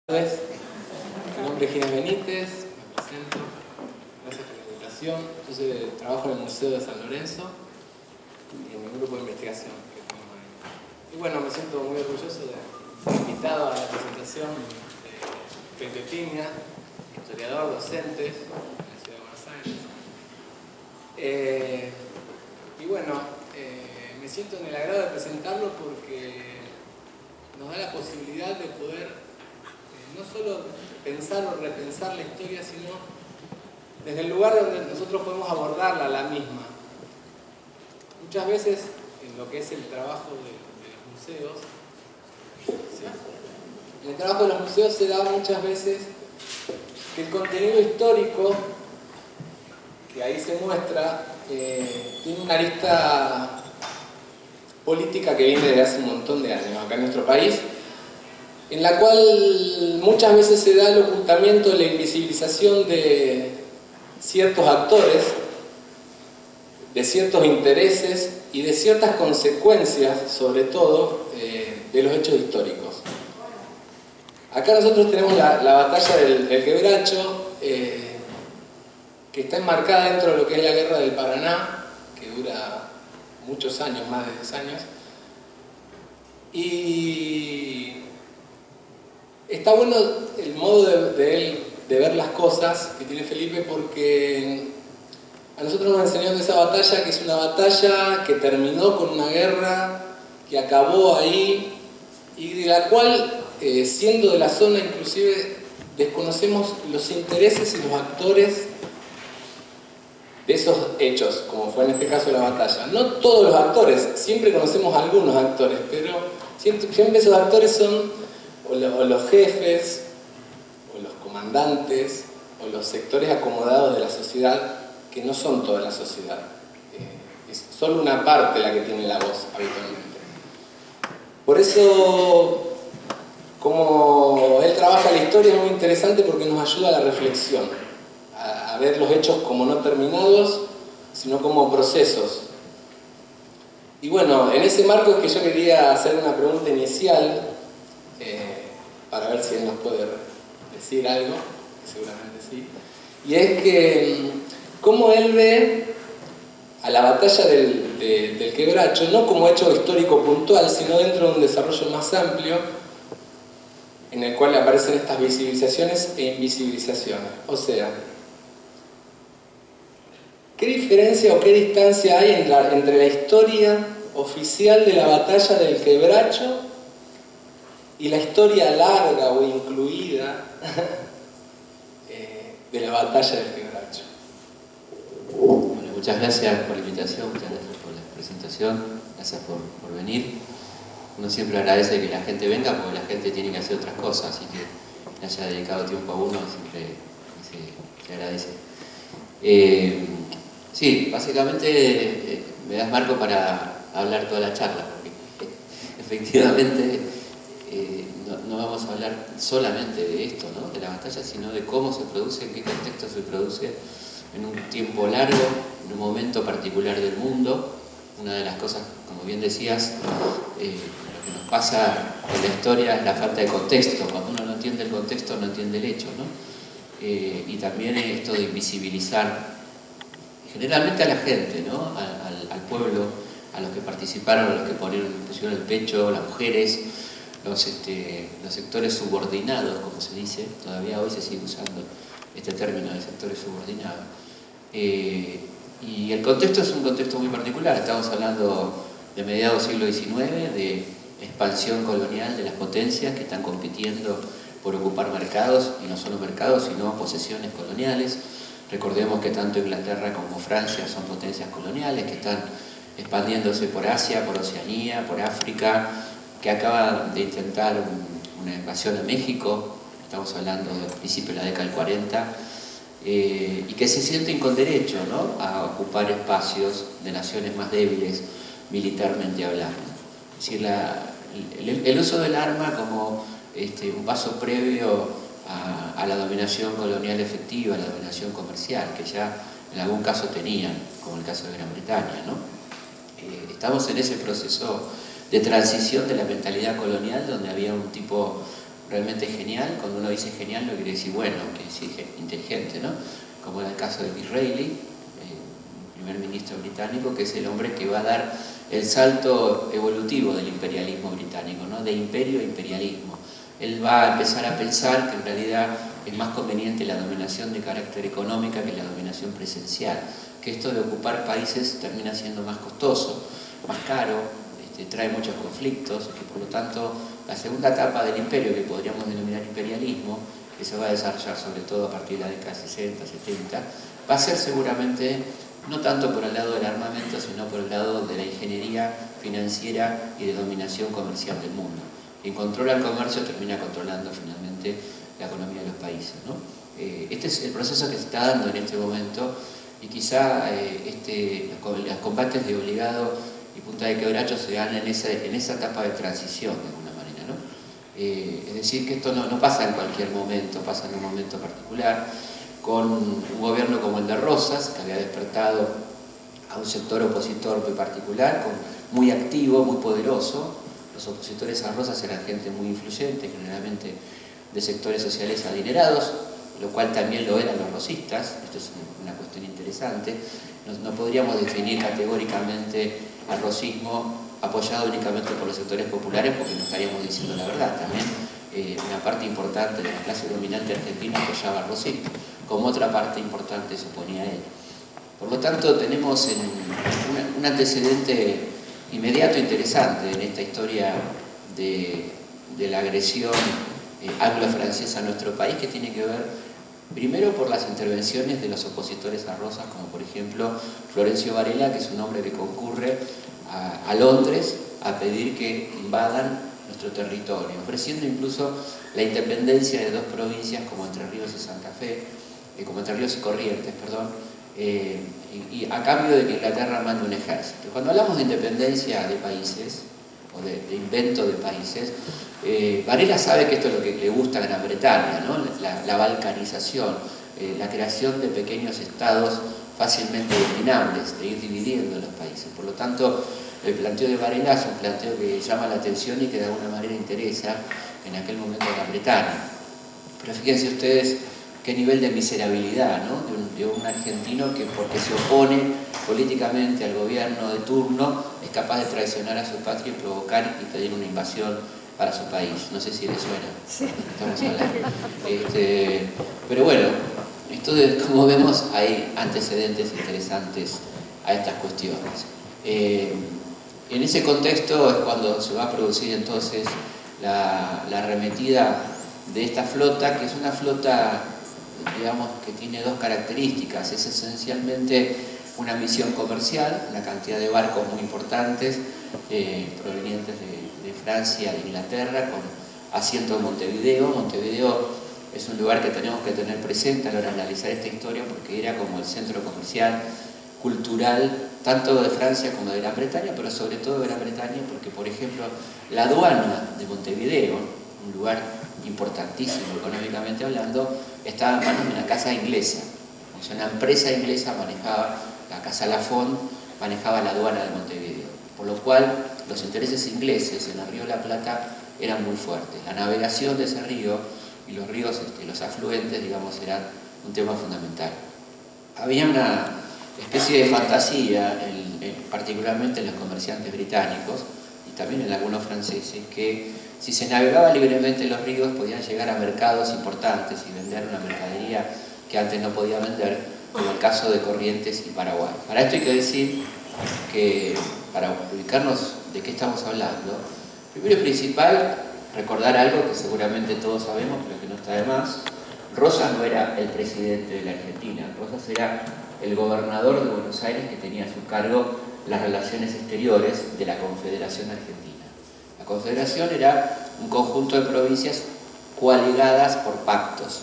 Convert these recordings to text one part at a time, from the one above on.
Buenas tardes, mi nombre es Ginés Benítez, me presento, gracias por la invitación. Yo trabajo en el Museo de San Lorenzo y en mi grupo de investigación que tenemos ahí. Y bueno, me siento muy orgulloso de ser invitado a la presentación de Pepe Piña, historiador, docente en la ciudad de Buenos Aires. Y bueno, me siento en el agrado de presentarlo porque nos da la posibilidad de poder no solo pensar o repensar la historia, sino desde el lugar donde nosotros podemos abordarla, la misma. Muchas veces, en lo que es el trabajo de los museos, ¿sí? En el trabajo de los museos se da muchas veces que el contenido histórico, que ahí se muestra, tiene una arista política que viene desde hace un montón de años acá en nuestro país, en la cual muchas veces se da el ocultamiento de la invisibilización de ciertos actores, de ciertos intereses y de ciertas consecuencias, sobre todo, de los hechos históricos. Acá nosotros tenemos la batalla del Quebracho, que está enmarcada dentro de lo que es la Guerra del Paraná, que dura muchos años, más de 10 años, y está bueno el modo de ver las cosas que tiene Felipe, porque a nosotros nos enseñaron de esa batalla, que es una batalla que terminó con una guerra, que acabó ahí, y de la cual, siendo de la zona, inclusive desconocemos los intereses y los actores de esos hechos, como fue en este caso la batalla. No todos los actores, siempre conocemos a algunos actores, pero siempre esos actores son o los jefes, o los comandantes, o los sectores acomodados de la sociedad, que no son toda la sociedad. Es solo una parte la que tiene la voz habitualmente. Por eso, como él trabaja la historia, es muy interesante porque nos ayuda a la reflexión, a ver los hechos como no terminados, sino como procesos. Y bueno, en ese marco es que yo quería hacer una pregunta inicial, para ver si él nos puede decir algo, que seguramente sí. Y es que, ¿cómo él ve a la batalla del Quebracho, no como hecho histórico puntual, sino dentro de un desarrollo más amplio, en el cual aparecen estas visibilizaciones e invisibilizaciones? O sea, ¿qué diferencia o qué distancia hay entre la historia oficial de la batalla del Quebracho y la historia larga o incluida de la batalla del Quebracho? Bueno, muchas gracias por la invitación, muchas gracias por la presentación, gracias por venir. Uno siempre agradece que la gente venga porque la gente tiene que hacer otras cosas, así que le haya dedicado tiempo a uno siempre se agradece. Sí, básicamente me das marco para hablar toda la charla, porque efectivamente no vamos a hablar solamente de esto, ¿no? De la batalla, sino de cómo se produce, en qué contexto se produce, en un tiempo largo, en un momento particular del mundo. Una de las cosas, como bien decías, lo que nos pasa en la historia es la falta de contexto. Cuando uno no entiende el contexto, no entiende el hecho, ¿no? Y también esto de invisibilizar generalmente a la gente, ¿no? Al pueblo, a los que participaron, a los que pusieron el pecho, las mujeres, los sectores subordinados, como se dice. Todavía hoy se sigue usando este término de sectores subordinados. Y el contexto es un contexto muy particular. Estamos hablando de mediados del siglo XIX, de expansión colonial de las potencias que están compitiendo por ocupar mercados, y no solo mercados, sino posesiones coloniales. Recordemos que tanto Inglaterra como Francia son potencias coloniales que están expandiéndose por Asia, por Oceanía, por África, que acaban de intentar una invasión a México. Estamos hablando del principio de la década del 40, y que se sienten con derecho, ¿no?, a ocupar espacios de naciones más débiles militarmente hablando. Es decir, el uso del arma como un paso previo a la dominación colonial efectiva, a la dominación comercial, que ya en algún caso tenían, como el caso de Gran Bretaña, ¿no? Estamos en ese proceso de transición de la mentalidad colonial, donde había realmente genial. Cuando uno dice genial no quiere decir bueno, quiere decir inteligente, ¿no? Como era el caso de Disraeli, el primer ministro británico, que es el hombre que va a dar el salto evolutivo del imperialismo británico, ¿no? De imperio a imperialismo. Él va a empezar a pensar que en realidad es más conveniente la dominación de carácter económica que la dominación presencial, que esto de ocupar países termina siendo más costoso, más caro, trae muchos conflictos, que por lo tanto la segunda etapa del imperio, que podríamos denominar imperialismo, que se va a desarrollar sobre todo a partir de la década 60, 70, va a ser seguramente no tanto por el lado del armamento, sino por el lado de la ingeniería financiera y de dominación comercial del mundo. Quien controla el comercio termina controlando finalmente la economía de los países, ¿no? Este es el proceso que se está dando en este momento, y quizá los combates de Obligado y Punta de Quebracho se dan en esa etapa de transición, de alguna manera, ¿no? Es decir, que esto no pasa en cualquier momento, pasa en un momento particular, con un gobierno como el de Rosas, que había despertado a un sector opositor muy particular, muy activo, muy poderoso. Los opositores a Rosas eran gente muy influyente, generalmente de sectores sociales adinerados, lo cual también lo eran los rosistas. Esto es una cuestión interesante. No podríamos definir categóricamente al rosismo apoyado únicamente por los sectores populares, porque no estaríamos diciendo la verdad. También una parte importante de la clase dominante argentina apoyaba al rosismo, como otra parte importante se oponía a él. Por lo tanto, tenemos un antecedente inmediato interesante en esta historia de la agresión anglo-francesa a nuestro país, que tiene que ver primero por las intervenciones de los opositores a Rosas, como por ejemplo Florencio Varela, que es un hombre que concurre a Londres a pedir que invadan nuestro territorio, ofreciendo incluso la independencia de dos provincias como Entre Ríos y Santa Fe, como Entre Ríos y Corrientes, perdón, y a cambio de que Inglaterra mande un ejército. Cuando hablamos de independencia de países, o de invento de países, Varela sabe que esto es lo que le gusta a Gran Bretaña, ¿no? La balcanización, la creación de pequeños estados fácilmente dominables, de ir dividiendo los países. Por lo tanto, el planteo de Varela es un planteo que llama la atención y que de alguna manera interesa en aquel momento a Gran Bretaña. Pero fíjense ustedes qué nivel de miserabilidad, ¿no? de un argentino que, porque se opone políticamente al gobierno de turno, es capaz de traicionar a su patria y provocar y pedir una invasión para su país. No sé si les suena. Sí. Estamos hablando. Pero bueno, entonces, como vemos, hay antecedentes interesantes a estas cuestiones. En ese contexto es cuando se va a producir entonces la arremetida de esta flota, que es una flota, digamos, que tiene dos características. Es esencialmente una misión comercial, una cantidad de barcos muy importantes provenientes de Francia, de Inglaterra, con asiento en Montevideo. Montevideo es un lugar que tenemos que tener presente a la hora de analizar esta historia, porque era como el centro comercial, cultural, tanto de Francia como de Gran Bretaña, pero sobre todo de Gran Bretaña, porque, por ejemplo, la aduana de Montevideo, un lugar importantísimo económicamente hablando, estaba en manos de una casa inglesa. O sea, una empresa inglesa manejaba, la casa Lafon manejaba la aduana de Montevideo, por lo cual los intereses ingleses en el río de la Plata eran muy fuertes. La navegación de ese río y los ríos, los afluentes, digamos, eran un tema fundamental. Había una especie de fantasía, particularmente en los comerciantes británicos y también en algunos franceses, que si se navegaba libremente en los ríos podían llegar a mercados importantes y vender una mercadería que antes no podía vender, como el caso de Corrientes y Paraguay. Para esto hay que decir que, para ubicarnos de qué estamos hablando, primero y principal, recordar algo que seguramente todos sabemos, pero que no está de más. Rosas no era el presidente de la Argentina, Rosas era el gobernador de Buenos Aires, que tenía a su cargo las relaciones exteriores de la Confederación Argentina. La Confederación era un conjunto de provincias coaligadas por pactos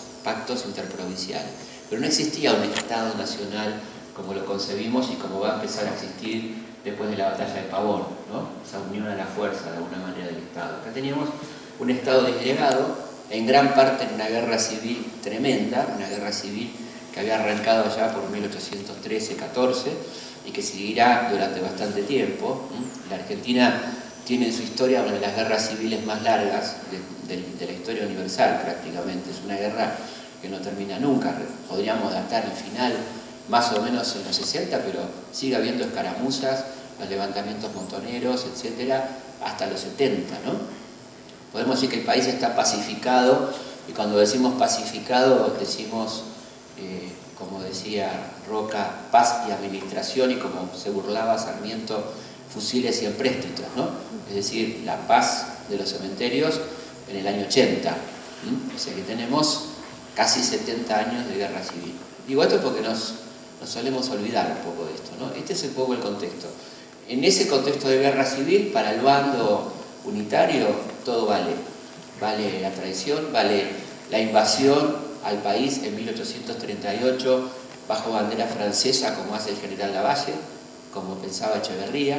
interprovinciales, pero no existía un Estado nacional como lo concebimos y como va a empezar a existir después de la batalla de Pavón, ¿no? Esa unión a la fuerza de alguna manera del Estado. Acá teníamos un Estado disgregado, en gran parte en una guerra civil tremenda, una guerra civil que había arrancado allá por 1813-14 y que seguirá durante bastante tiempo. La Argentina tiene en su historia una de las guerras civiles más largas de la historia universal prácticamente. Es una guerra que no termina nunca. Podríamos datar el final más o menos en los 60, pero sigue habiendo escaramuzas, los levantamientos montoneros, etcétera, hasta los 70, ¿no? Podemos decir que el país está pacificado, y cuando decimos pacificado decimos, como decía Roca, paz y administración, y como se burlaba Sarmiento, fusiles y empréstitos, ¿no? Es decir, la paz de los cementerios en el año 80. O sea que tenemos casi 70 años de guerra civil. Digo esto porque nos solemos olvidar un poco de esto, ¿no? Este es un poco el contexto. En ese contexto de guerra civil, para el bando unitario, todo vale. Vale la traición, vale la invasión al país en 1838 bajo bandera francesa, como hace el general Lavalle, como pensaba Echeverría,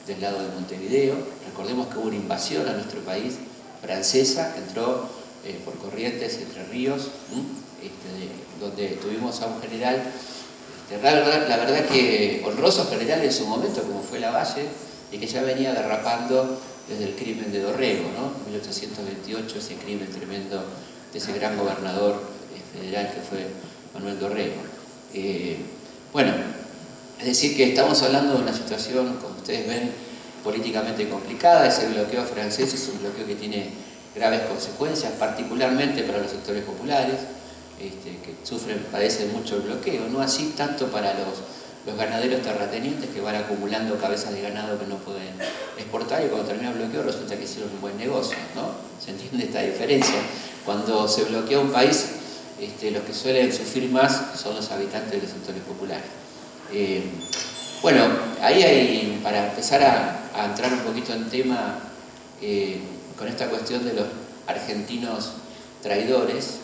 del lado de Montevideo. Recordemos que hubo una invasión a nuestro país francesa, que entró por Corrientes, Entre Ríos, donde tuvimos a un general, la verdad que honroso general en su momento, como fue Lavalle, y que ya venía derrapando desde el crimen de Dorrego, ¿no? En 1828, ese crimen tremendo de ese gran gobernador federal que fue Manuel Dorrego. Bueno, es decir que estamos hablando de una situación, como ustedes ven, políticamente complicada. Ese bloqueo francés es un bloqueo que tiene graves consecuencias, particularmente para los sectores populares, que padecen mucho el bloqueo, no así tanto para los ganaderos terratenientes, que van acumulando cabezas de ganado que no pueden exportar, y cuando termina el bloqueo resulta que hicieron un buen negocio, ¿no? ¿Se entiende esta diferencia? Cuando se bloquea un país, los que suelen sufrir más son los habitantes de los sectores populares. Bueno, ahí hay, para empezar a entrar un poquito en tema con esta cuestión de los argentinos traidores,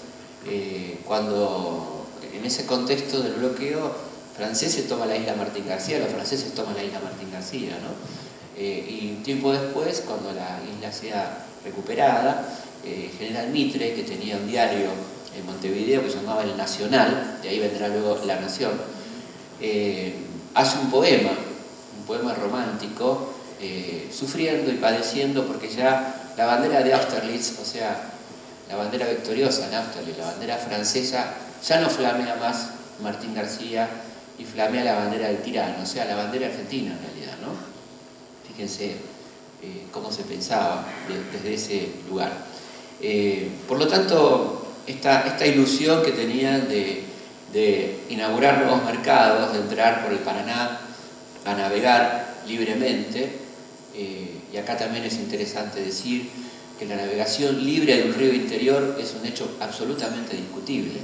cuando en ese contexto del bloqueo francés se toma la isla Martín García, los franceses toman la isla Martín García, ¿no? Y un tiempo después, cuando la isla sea recuperada, General Mitre, que tenía un diario en Montevideo que se llamaba El Nacional, de ahí vendrá luego La Nación, hace un poema romántico, sufriendo y padeciendo porque ya la bandera de Austerlitz, o sea, la bandera victoriosa en Austerlitz, la bandera francesa, ya no flamea más Martín García y flamea la bandera del tirano, o sea, la bandera argentina en realidad, ¿no? Fíjense cómo se pensaba desde ese lugar. Por lo tanto, esta ilusión que tenían de inaugurar nuevos mercados, de entrar por el Paraná a navegar libremente, y acá también es interesante decir que la navegación libre de un río interior es un hecho absolutamente discutible.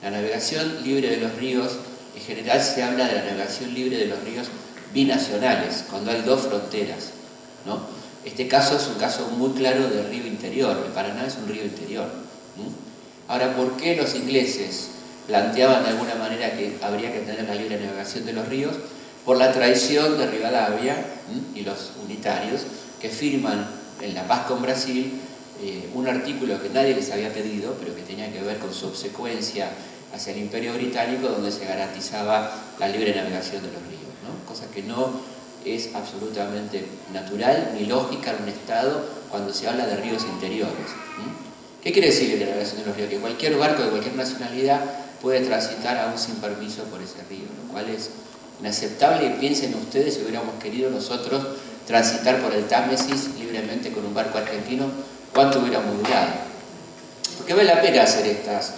La navegación libre de los ríos, en general se habla de la navegación libre de los ríos binacionales, cuando hay dos fronteras, ¿no? Este caso es un caso muy claro de río interior, el Paraná es un río interior. Ahora, ¿por qué los ingleses planteaban de alguna manera que habría que tener la libre navegación de los ríos? Por la traición de Rivadavia y los unitarios, que firman en la paz con Brasil un artículo que nadie les había pedido, pero que tenía que ver con su obsecuencia hacia el Imperio Británico, donde se garantizaba la libre navegación de los ríos, ¿no? Cosa que no es absolutamente natural ni lógica en un Estado cuando se habla de ríos interiores. ¿Qué quiere decir libre navegación de los ríos? Que cualquier barco de cualquier nacionalidad puede transitar aún sin permiso por ese río, lo cual es inaceptable. Y piensen ustedes, si hubiéramos querido nosotros transitar por el Támesis libremente con un barco argentino, ¿cuánto hubiéramos durado? Porque vale la pena hacer estas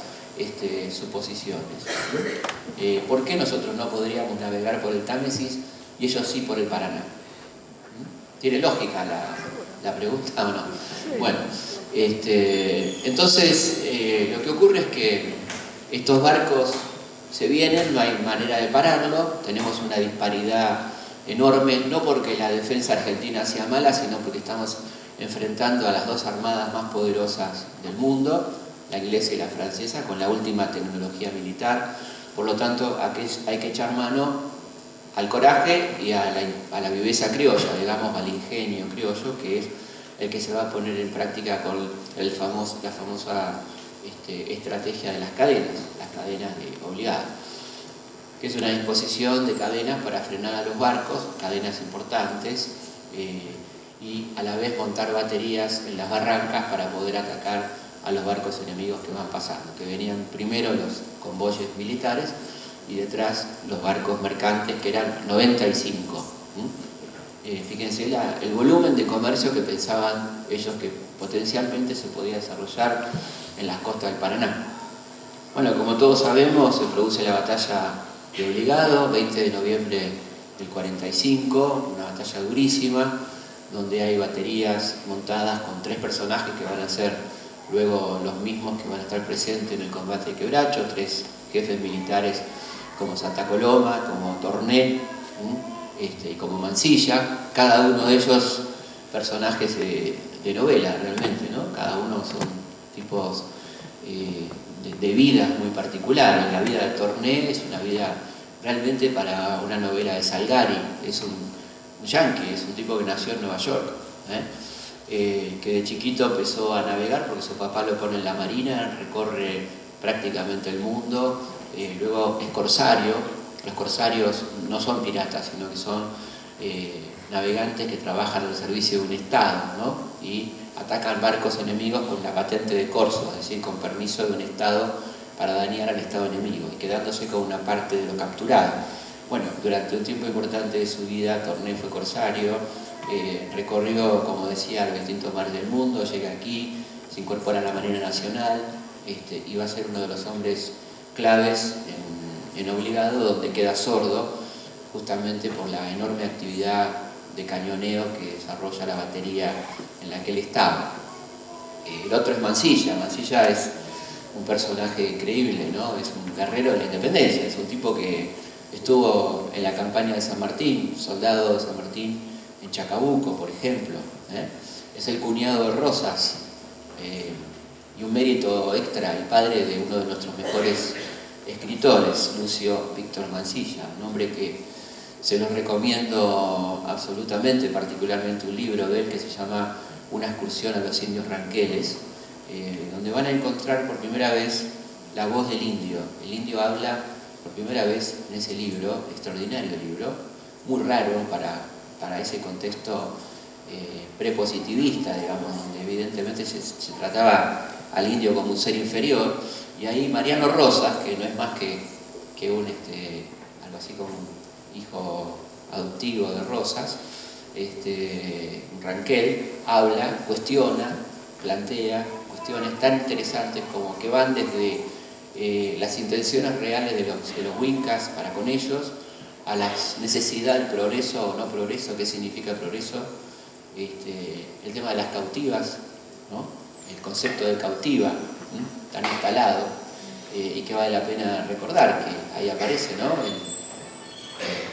suposiciones. ¿Por qué nosotros no podríamos navegar por el Támesis y ellos sí por el Paraná? ¿Tiene lógica la pregunta o no? Bueno, entonces lo que ocurre es que estos barcos se vienen, no hay manera de pararlo, tenemos una disparidad enorme, no porque la defensa argentina sea mala, sino porque estamos enfrentando a las dos armadas más poderosas del mundo, la inglesa y la francesa, con la última tecnología militar. Por lo tanto, hay que echar mano al coraje y a la viveza criolla, digamos, al ingenio criollo, que es el que se va a poner en práctica con la famosa estrategia de las cadenas obligadas, que es una disposición de cadenas para frenar a los barcos, cadenas importantes, y a la vez montar baterías en las barrancas para poder atacar a los barcos enemigos que van pasando, que venían primero los convoyes militares y detrás los barcos mercantes, que eran 95. Fíjense el volumen de comercio que pensaban ellos que potencialmente se podía desarrollar en las costas del Paraná. Bueno, como todos sabemos, se produce la batalla de Obligado, 20 de noviembre del 45, una batalla durísima, donde hay baterías montadas con 3 personajes que van a ser luego los mismos que van a estar presentes en el combate de Quebracho, 3 jefes militares como Santa Coloma, como Torné, y como Mansilla, cada uno de ellos personajes de novela realmente, ¿no? Cada uno son tipos de vidas muy particulares. La vida de Torné es una vida realmente para una novela de Salgari, es un yanqui, es un tipo que nació en Nueva York, que de chiquito empezó a navegar porque su papá lo pone en la marina, recorre prácticamente el mundo, luego es corsario. Los corsarios no son piratas, sino que son navegantes que trabajan al servicio de un Estado, ¿no? Y atacan barcos enemigos con la patente de corso, es decir, con permiso de un Estado para dañar al Estado enemigo y quedándose con una parte de lo capturado. Bueno, durante un tiempo importante de su vida, Torné fue corsario, recorrió, como decía, los distintos mares del mundo, llega aquí, se incorpora a la Marina Nacional, y va a ser uno de los hombres claves en Obligado, donde queda sordo justamente por la enorme actividad de cañoneo que desarrolla la batería en la que él estaba. El otro es Mansilla. Mansilla es un personaje increíble, ¿no? Es un guerrero de la independencia, es un tipo que estuvo en la campaña de San Martín, soldado de San Martín en Chacabuco, por ejemplo. Es el cuñado de Rosas, y un mérito extra, el padre de uno de nuestros mejores escritores, Lucio Víctor Mansilla, un hombre que se los recomiendo absolutamente, particularmente un libro de él que se llama Una excursión a los indios ranqueles, donde van a encontrar por primera vez la voz del indio. El indio habla por primera vez en ese libro, extraordinario libro, muy raro para ese contexto prepositivista, digamos, donde evidentemente se trataba al indio como un ser inferior. Y ahí Mariano Rosas, que no es más que un algo así como un hijo adoptivo de Rosas, un ranquel, habla, cuestiona, plantea cuestiones tan interesantes como que van desde las intenciones reales de los wincas para con ellos, a la necesidad del progreso o no progreso, qué significa progreso, el tema de las cautivas, ¿no? El concepto de cautiva, tan instalado, y que vale la pena recordar que ahí aparece, ¿no?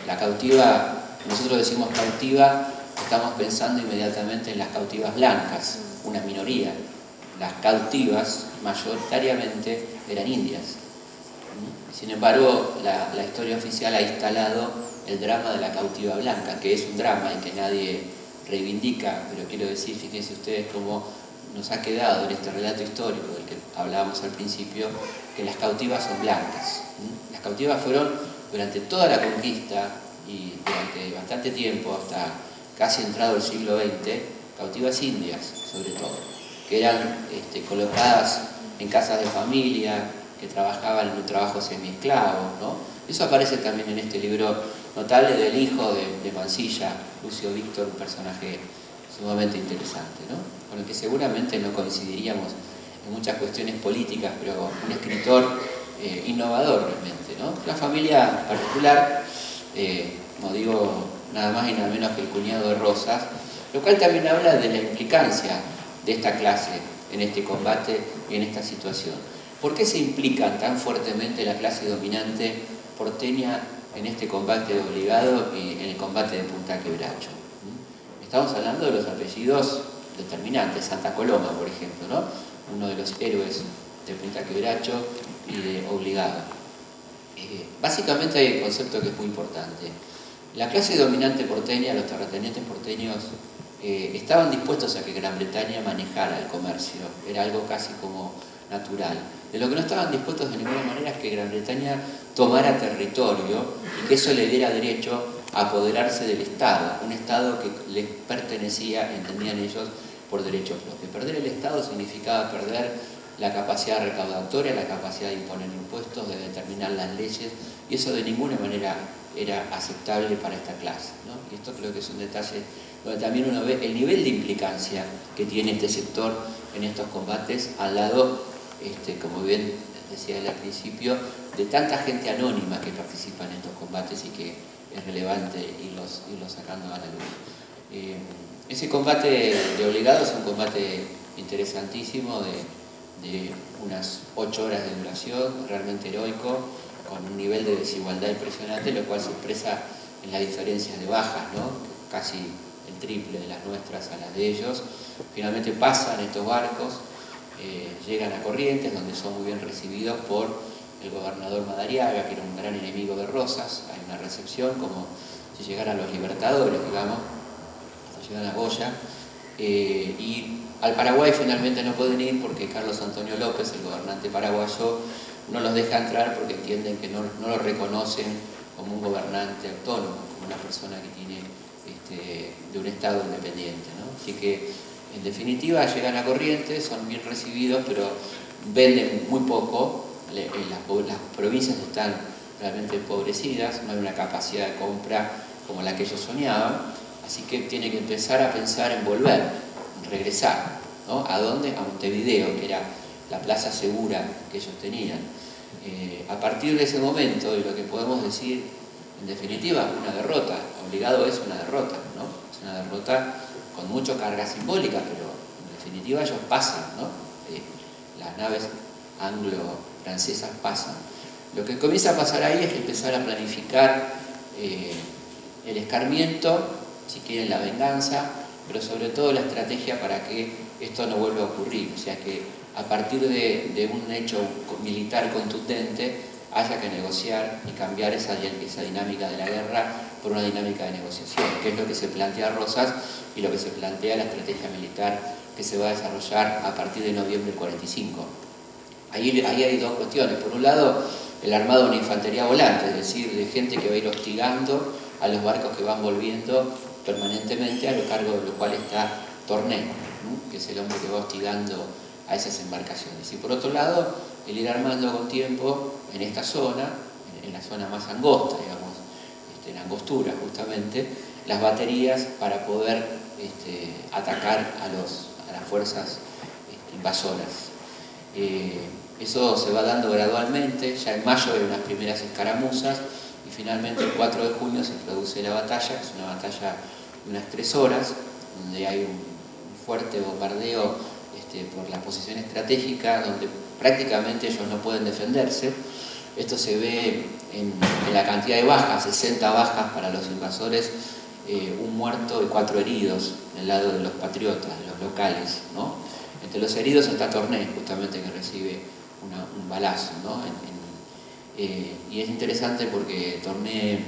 La cautiva, nosotros decimos cautiva, estamos pensando inmediatamente en las cautivas blancas, una minoría. Las cautivas mayoritariamente eran indias. Sin embargo, la historia oficial ha instalado el drama de la cautiva blanca, que es un drama y que nadie reivindica, pero quiero decir, fíjense ustedes cómo nos ha quedado en este relato histórico del que hablábamos al principio, que las cautivas son blancas. Las cautivas fueron durante toda la conquista y durante bastante tiempo, hasta casi entrado el siglo XX, cautivas indias, sobre todo, que eran colocadas en casas de familia, que trabajaban en un trabajo semiesclavo, ¿no? Eso aparece también en este libro notable del hijo de Mansilla, Lucio Víctor, un personaje sumamente interesante, ¿no? Con el que seguramente no coincidiríamos en muchas cuestiones políticas, pero un escritor innovador realmente, ¿no? Una familia particular, no digo nada más y nada menos que el cuñado de Rosas, lo cual también habla de la implicancia de esta clase en este combate y en esta situación. ¿Por qué se implican tan fuertemente la clase dominante porteña en este combate de Obligado y en el combate de Punta Quebracho? Estamos hablando de los apellidos determinantes, Santa Coloma, por ejemplo, ¿no? Uno de los héroes de Punta Quebracho y de Obligado. Básicamente hay un concepto que es muy importante. La clase dominante porteña, los terratenientes porteños, estaban dispuestos a que Gran Bretaña manejara el comercio, era algo casi como natural. De lo que no estaban dispuestos de ninguna manera es que Gran Bretaña tomara territorio y que eso le diera derecho apoderarse del Estado, un Estado que les pertenecía, entendían ellos, por derecho propio. Perder el Estado significaba perder la capacidad recaudatoria, la capacidad de imponer impuestos, de determinar las leyes, y eso de ninguna manera era aceptable para esta clase, ¿no? Y esto creo que es un detalle donde también uno ve el nivel de implicancia que tiene este sector en estos combates, al lado, como bien decía él al principio, de tanta gente anónima que participa en estos combates y que es relevante irlos sacando a la luz. Ese combate de obligados es un combate interesantísimo de unas 8 horas de duración, realmente heroico, con un nivel de desigualdad impresionante, lo cual se expresa en las diferencias de bajas, ¿no? Casi el triple de las nuestras a las de ellos. Finalmente pasan estos barcos, llegan a Corrientes, donde son muy bien recibidos por el gobernador Madariaga, que era un gran enemigo de Rosas. Hay una recepción como si llegaran los libertadores, digamos, hasta llegan a Goya, y al Paraguay finalmente no pueden ir porque Carlos Antonio López, el gobernante paraguayo, no los deja entrar porque entienden que no lo reconocen como un gobernante autónomo, como una persona que tiene de un estado independiente, ¿no? Así que en definitiva llegan a Corrientes, son bien recibidos, pero venden muy poco. Las provincias están realmente empobrecidas, no hay una capacidad de compra como la que ellos soñaban, así que tienen que empezar a pensar en volver, en regresar, ¿no? ¿A dónde? A Montevideo, que era la plaza segura que ellos tenían. A partir de ese momento, y lo que podemos decir, en definitiva, una derrota. Obligado es una derrota, ¿no? Es una derrota con mucha carga simbólica, pero en definitiva ellos pasan, ¿no? Las naves anglo-francesas pasan. Lo que comienza a pasar ahí es empezar a planificar el escarmiento, si quieren la venganza, pero sobre todo la estrategia para que esto no vuelva a ocurrir. O sea que a partir de un hecho militar contundente haya que negociar y cambiar esa dinámica de la guerra por una dinámica de negociación, que es lo que se plantea Rosas y lo que se plantea la estrategia militar que se va a desarrollar a partir de noviembre del 45. Ahí hay dos cuestiones. Por un lado, el armado de una infantería volante, es decir, de gente que va a ir hostigando a los barcos que van volviendo permanentemente, a lo cargo de lo cual está Torné, ¿no? Que es el hombre que va hostigando a esas embarcaciones. Y por otro lado, el ir armando con tiempo en esta zona, en la zona más angosta, digamos, en angostura justamente, las baterías para poder atacar a las fuerzas invasoras. Eso se va dando gradualmente. Ya en mayo hay unas primeras escaramuzas y finalmente el 4 de junio se produce la batalla, que es una batalla de unas 3 horas, donde hay un fuerte bombardeo por la posición estratégica, donde prácticamente ellos no pueden defenderse. Esto se ve en la cantidad de bajas, 60 bajas para los invasores, un muerto y 4 heridos del lado de los patriotas, de los locales, ¿no? Entre los heridos está Torné, justamente, que recibe un balazo, ¿no? Y es interesante porque Torné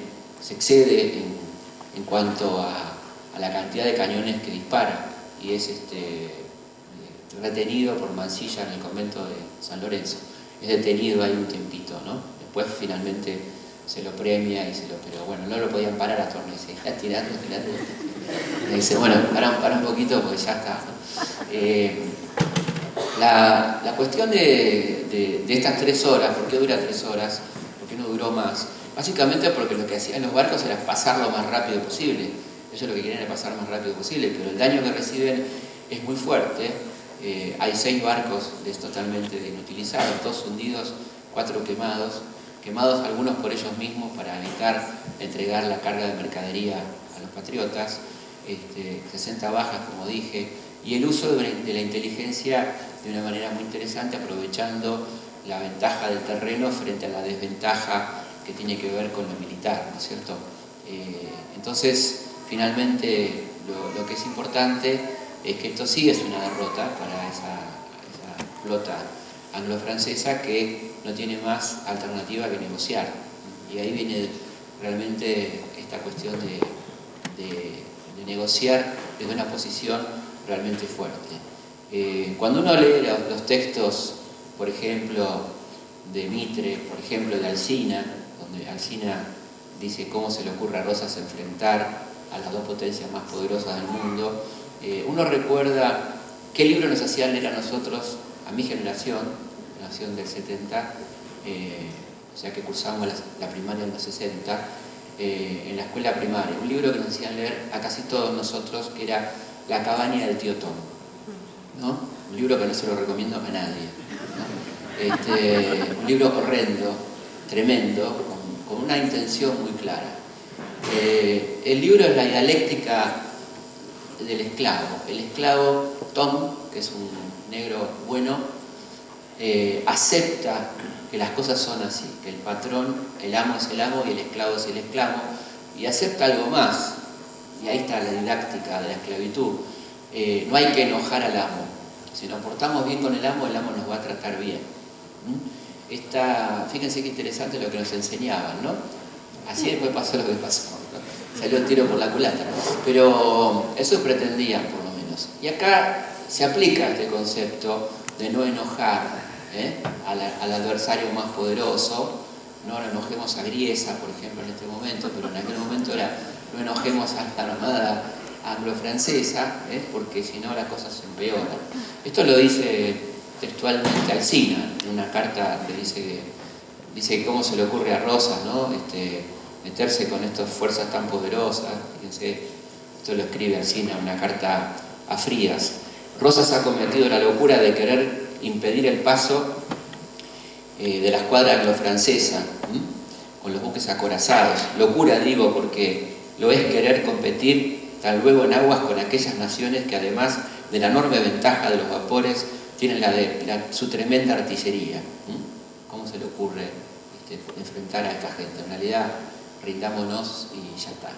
se excede en cuanto a la cantidad de cañones que dispara, y es retenido por Mansilla en el convento de San Lorenzo. Es detenido ahí un tiempito, ¿no? Después finalmente se lo premia pero bueno, no lo podían parar a Torné, seguía tirando. Y dice, bueno, para un poquito porque ya está, ¿no? La cuestión de estas 3 horas, ¿por qué dura 3 horas? ¿Por qué no duró más? Básicamente porque lo que hacían los barcos era pasar lo más rápido posible. Ellos lo que querían era pasar lo más rápido posible, pero el daño que reciben es muy fuerte. Hay 6 barcos totalmente inutilizados, 2 hundidos, 4 quemados algunos por ellos mismos para evitar entregar la carga de mercadería a los patriotas, 60 bajas, como dije, y el uso de la inteligencia de una manera muy interesante, aprovechando la ventaja del terreno frente a la desventaja que tiene que ver con lo militar, ¿no es cierto? Entonces, finalmente, lo que es importante es que esto sí es una derrota para esa flota anglo-francesa que no tiene más alternativa que negociar. Y ahí viene realmente esta cuestión de negociar desde una posición realmente fuerte. Cuando uno lee los textos, por ejemplo, de Mitre, por ejemplo, de Alsina, donde Alsina dice cómo se le ocurre a Rosas enfrentar a las dos potencias más poderosas del mundo. Uno recuerda qué libro nos hacían leer a nosotros, a mi generación del 70, o sea que cursamos la primaria en los 60, en la escuela primaria. Un libro que nos hacían leer a casi todos nosotros, que era La cabaña del tío Tom, ¿no? Un libro que no se lo recomiendo a nadie, ¿no? Un libro horrendo, tremendo, con una intención muy clara. El libro es la dialéctica del esclavo. El esclavo Tom, que es un negro bueno, acepta que las cosas son así, que el patrón, el amo es el amo y el esclavo es el esclavo, y acepta algo más, y ahí está la didáctica de la esclavitud. No hay que enojar al amo. Si nos portamos bien con el amo nos va a tratar bien. Fíjense qué interesante lo que nos enseñaban, ¿no? Así después pasó lo que pasó, ¿no? Salió el tiro por la culata. Pero eso pretendían, por lo menos. Y acá se aplica este concepto de no enojar al adversario más poderoso. No lo enojemos a Griesa, por ejemplo, en este momento, pero en aquel momento era no enojemos a la armada anglo-francesa, porque si no las cosas se empeoran. Esto lo dice textualmente Alsina, en una carta que dice cómo se le ocurre a Rosas, ¿no? Meterse con estas fuerzas tan poderosas. Fíjense, esto lo escribe Alsina en una carta a Frías. Rosas ha cometido la locura de querer impedir el paso de la escuadra anglo-francesa con los buques acorazados. Locura, digo, porque lo es querer competir tal luego en aguas con aquellas naciones que, además de la enorme ventaja de los vapores, tienen su tremenda artillería. ¿Cómo se le ocurre enfrentar a esta gente? En realidad, rindámonos y ya está.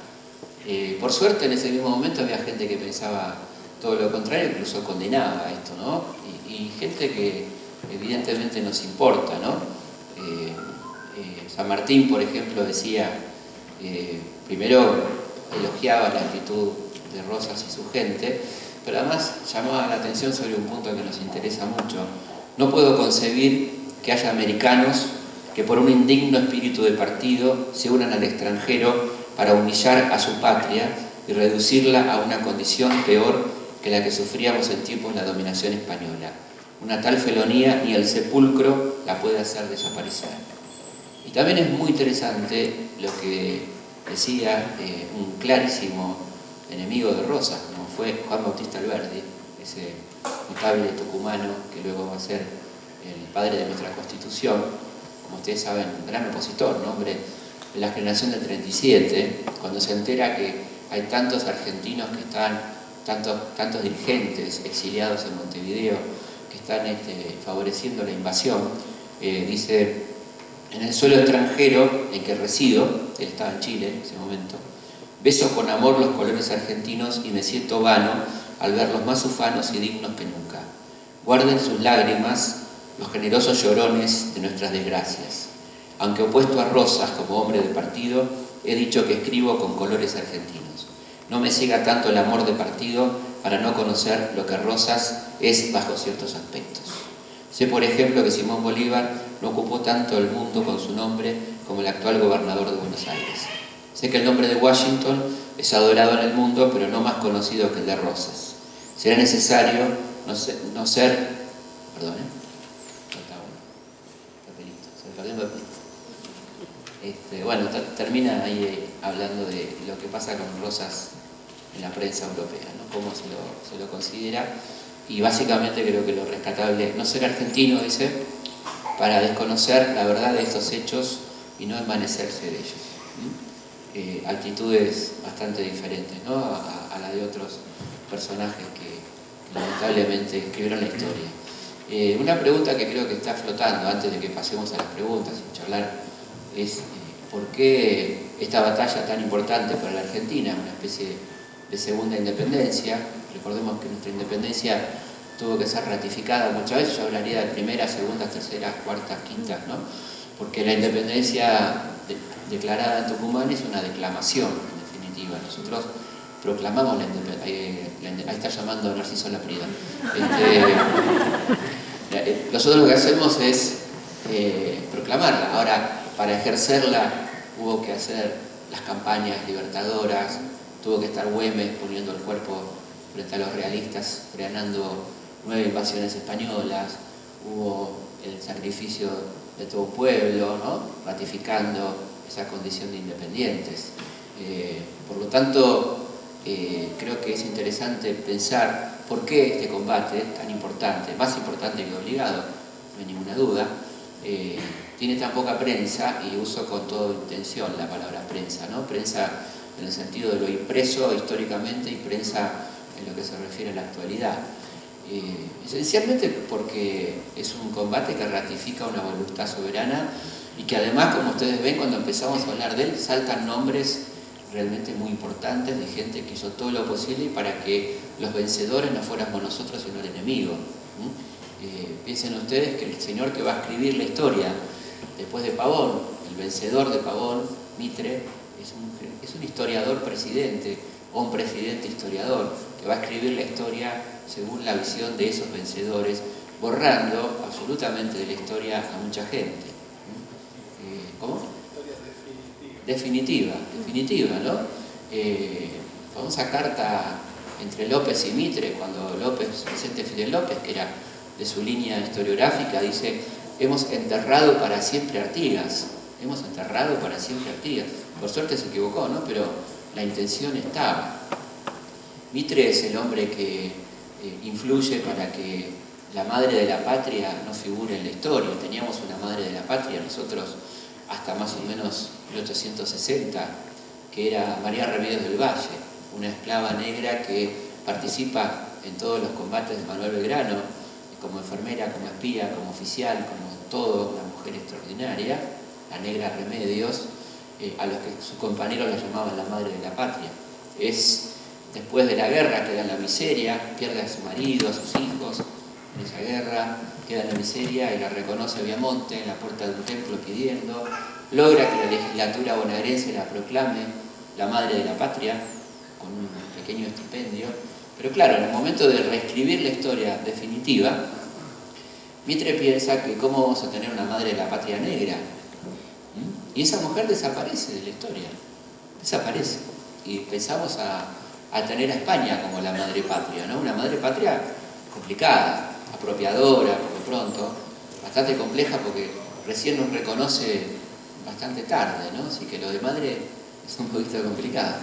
Por suerte, en ese mismo momento había gente que pensaba todo lo contrario, incluso condenaba esto, ¿no? Y gente que evidentemente nos importa, ¿no? San Martín, por ejemplo, decía, primero elogiaba la actitud de Rosas y su gente, pero además llamaba la atención sobre un punto que nos interesa mucho. No puedo concebir que haya americanos que por un indigno espíritu de partido se unan al extranjero para humillar a su patria y reducirla a una condición peor que la que sufríamos en tiempos de la dominación española. Una tal felonía ni el sepulcro la puede hacer desaparecer. Y también es muy interesante lo que decía un clarísimo enemigo de Rosas, como fue Juan Bautista Alberdi, ese notable tucumano que luego va a ser el padre de nuestra Constitución, como ustedes saben, un gran opositor, ¿no? Hombre de la generación del 37, cuando se entera que hay tantos argentinos que están, tantos dirigentes exiliados en Montevideo, que están favoreciendo la invasión, dice: en el suelo extranjero en que resido, él estaba en Chile en ese momento, beso con amor los colores argentinos y me siento vano al verlos más ufanos y dignos que nunca. Guarden sus lágrimas los generosos llorones de nuestras desgracias. Aunque opuesto a Rosas como hombre de partido, he dicho que escribo con colores argentinos. No me ciega tanto el amor de partido para no conocer lo que Rosas es bajo ciertos aspectos. Sé, por ejemplo, que Simón Bolívar no ocupó tanto el mundo con su nombre como el actual gobernador de Buenos Aires. Sé que el nombre de Washington es adorado en el mundo, pero no más conocido que el de Rosas. Será necesario no ser... Perdón, bueno, termina ahí hablando de lo que pasa con Rosas en la prensa europea, ¿no? Cómo se lo considera. Y básicamente creo que lo rescatable, no ser argentino, dice, para desconocer la verdad de estos hechos y no envanecerse de ellos. Actitudes bastante diferentes, ¿no? a la de otros personajes que lamentablemente escribieron la historia. Una pregunta que creo que está flotando antes de que pasemos a las preguntas y charlar es ¿por qué esta batalla tan importante para la Argentina, una especie de segunda independencia? Recordemos que nuestra independencia tuvo que ser ratificada muchas veces, yo hablaría de primeras, segundas, terceras, cuartas, quintas, ¿no? Porque la independencia declarada en Tucumán es una declamación, en definitiva. Nosotros proclamamos la independencia. Ahí está llamando Narciso Laprida. Nosotros lo que hacemos es proclamarla. Ahora, para ejercerla hubo que hacer las campañas libertadoras, tuvo que estar Güemes poniendo el cuerpo frente a los realistas, frenando 9 invasiones españolas, hubo el sacrificio de todo un pueblo, ¿no? Ratificando esa condición de independientes. Por lo tanto, creo que es interesante pensar por qué este combate tan importante, más importante que obligado, no hay ninguna duda, tiene tan poca prensa, y uso con toda intención la palabra prensa, ¿no? Prensa en el sentido de lo impreso históricamente y prensa en lo que se refiere a la actualidad. Esencialmente porque es un combate que ratifica una voluntad soberana y que además, como ustedes ven, cuando empezamos a hablar de él, saltan nombres realmente muy importantes de gente que hizo todo lo posible para que los vencedores no fuéramos nosotros sino el enemigo. Piensen ustedes que el señor que va a escribir la historia después de Pavón, el vencedor de Pavón, Mitre, es un historiador presidente, o un presidente historiador, que va a escribir la historia según la visión de esos vencedores, borrando absolutamente de la historia a mucha gente. ¿Cómo? Definitiva, ¿no? Famosa carta entre López y Mitre, cuando Vicente Fidel López, que era de su línea historiográfica, dice: hemos enterrado para siempre Artigas, hemos enterrado para siempre Artigas. Por suerte se equivocó, ¿no? Pero la intención estaba. Mitre es el hombre que influye para que la madre de la patria no figure en la historia. Teníamos una madre de la patria nosotros hasta más o menos 1860, que era María Remedios del Valle, una esclava negra que participa en todos los combates de Manuel Belgrano, como enfermera, como espía, como oficial, como todo, una mujer extraordinaria, la negra Remedios, a los que sus compañeros la llamaban la madre de la patria. Después de la guerra queda en la miseria, pierde a su marido, a sus hijos en esa guerra, queda en la miseria y la reconoce Viamonte en la puerta de un templo pidiendo, logra que la legislatura bonaerense la proclame la madre de la patria con un pequeño estipendio. Pero claro, en el momento de reescribir la historia definitiva, Mitre piensa que cómo vamos a tener una madre de la patria negra. Y esa mujer desaparece de la historia, desaparece. Y empezamos a tener a España como la madre patria, ¿no? Una madre patria complicada, apropiadora por lo pronto, bastante compleja porque recién nos reconoce bastante tarde, ¿no? Así que lo de madre es un poquito complicado.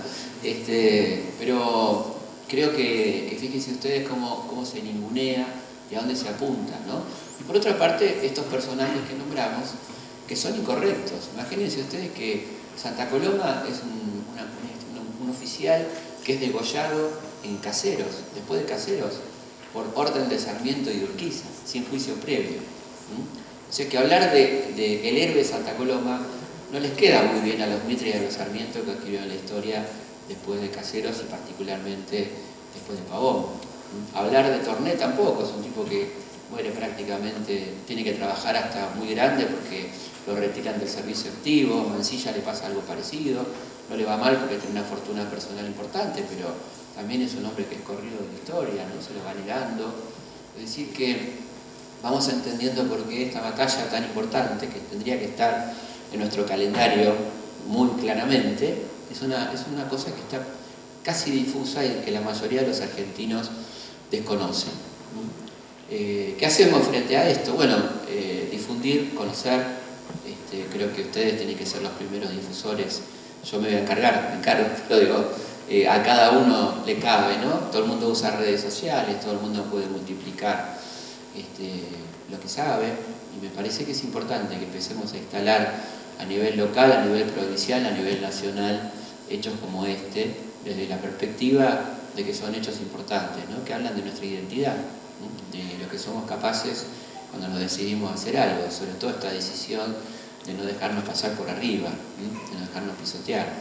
Pero creo que fíjense ustedes cómo se ningunea y a dónde se apunta, ¿no? Y por otra parte, estos personajes que nombramos, que son incorrectos. Imagínense ustedes que Santa Coloma es un oficial que es degollado en Caseros, después de Caseros, por orden de Sarmiento y de Urquiza, sin juicio previo. O sea que hablar de el héroe de Santa Coloma no les queda muy bien a los Mitre y a los Sarmiento, que escribieron la historia después de Caseros y particularmente después de Pavón. Hablar de Torné tampoco, es un tipo que muere prácticamente, tiene que trabajar hasta muy grande porque lo retiran del servicio activo. Mansilla le pasa algo parecido, no le va mal porque tiene una fortuna personal importante, pero también es un hombre que es corrido de la historia, ¿no? Se lo va negando. Es decir que vamos entendiendo por qué esta batalla tan importante, que tendría que estar en nuestro calendario muy claramente, es una cosa que está casi difusa y que la mayoría de los argentinos desconocen. ¿Qué hacemos frente a esto? Bueno, difundir, conocer, creo que ustedes tienen que ser los primeros difusores. Yo me voy a encargar, lo digo, a cada uno le cabe, ¿no? Todo el mundo usa redes sociales, todo el mundo puede multiplicar lo que sabe, y me parece que es importante que empecemos a instalar a nivel local, a nivel provincial, a nivel nacional, hechos como este, desde la perspectiva de que son hechos importantes, ¿no? Que hablan de nuestra identidad, ¿no? De lo que somos capaces cuando nos decidimos hacer algo, sobre todo esta decisión de no dejarnos pasar por arriba, ¿no? De no dejarnos pisotear.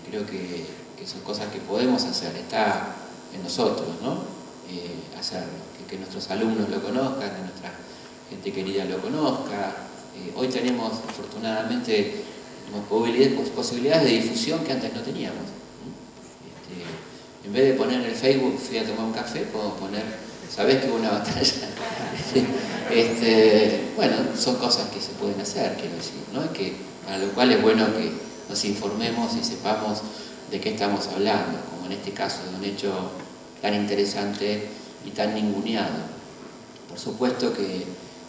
Creo que son cosas que podemos hacer, está en nosotros, ¿no? Hacerlo, que nuestros alumnos lo conozcan, que nuestra gente querida lo conozca. Hoy tenemos, afortunadamente, posibilidades de difusión que antes no teníamos. En vez de poner en el Facebook fui a tomar un café, podemos poner ¿sabés que hubo una batalla? Bueno, son cosas que se pueden hacer, quiero decir, ¿no? Para lo cual es bueno que nos informemos y sepamos de qué estamos hablando, como en este caso de un hecho tan interesante y tan ninguneado. Por supuesto que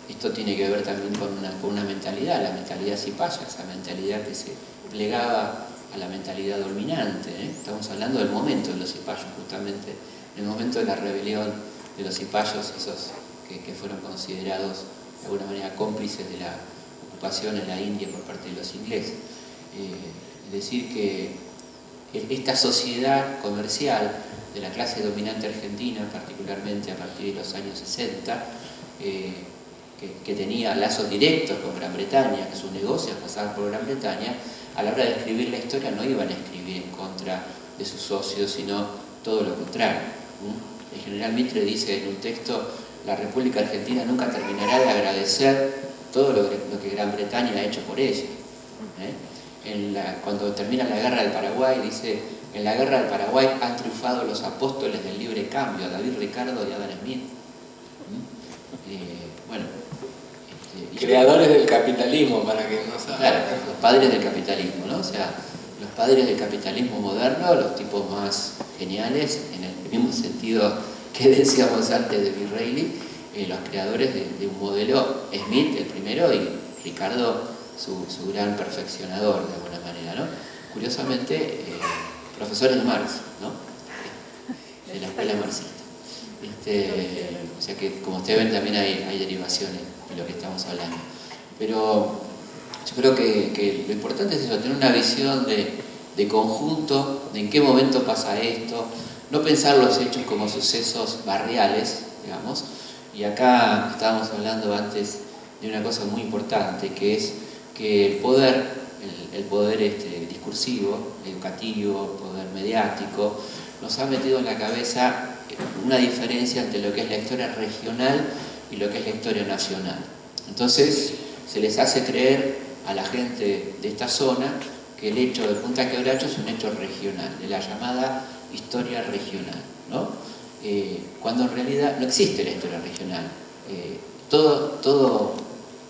esto tiene que ver también con una mentalidad, la mentalidad cipaya, esa mentalidad que se plegaba a la mentalidad dominante, ¿eh? Estamos hablando del momento de los cipayos, justamente, el momento de la rebelión de los cipayos, esos que fueron considerados de alguna manera cómplices de la ocupación en la India por parte de los ingleses. Es decir, que esta sociedad comercial de la clase dominante argentina, particularmente a partir de los años 60, que tenía lazos directos con Gran Bretaña, que sus negocios pasaban por Gran Bretaña, a la hora de escribir la historia no iban a escribir en contra de sus socios, sino todo lo contrario. El general Mitre dice en un texto: la República Argentina nunca terminará de agradecer todo lo que Gran Bretaña ha hecho por ella. Cuando termina la Guerra del Paraguay, dice: en la Guerra del Paraguay han triunfado los apóstoles del libre cambio, David Ricardo y Adam Smith. Bueno, creadores del capitalismo, para que no saben. Claro, los padres del capitalismo, ¿no? O sea, los padres del capitalismo moderno, los tipos más geniales, en el mismo sentido que decíamos antes de Disraeli, los creadores de un modelo, Smith el primero y Ricardo su gran perfeccionador de alguna manera, ¿no? Curiosamente, profesores de Marx, ¿no? De la escuela marxista. O sea que, como ustedes ven, también hay derivaciones de lo que estamos hablando. Pero yo creo que lo importante es eso, tener una visión de conjunto, de en qué momento pasa esto, no pensar los hechos como sucesos barriales, digamos. Y acá estábamos hablando antes de una cosa muy importante, que es que el poder discursivo, educativo, poder mediático, nos ha metido en la cabeza una diferencia entre lo que es la historia regional y lo que es la historia nacional. Entonces se les hace creer a la gente de esta zona que el hecho de Punta Quebracho es un hecho regional, de la llamada historia regional, ¿no? Cuando en realidad no existe la historia regional. Todo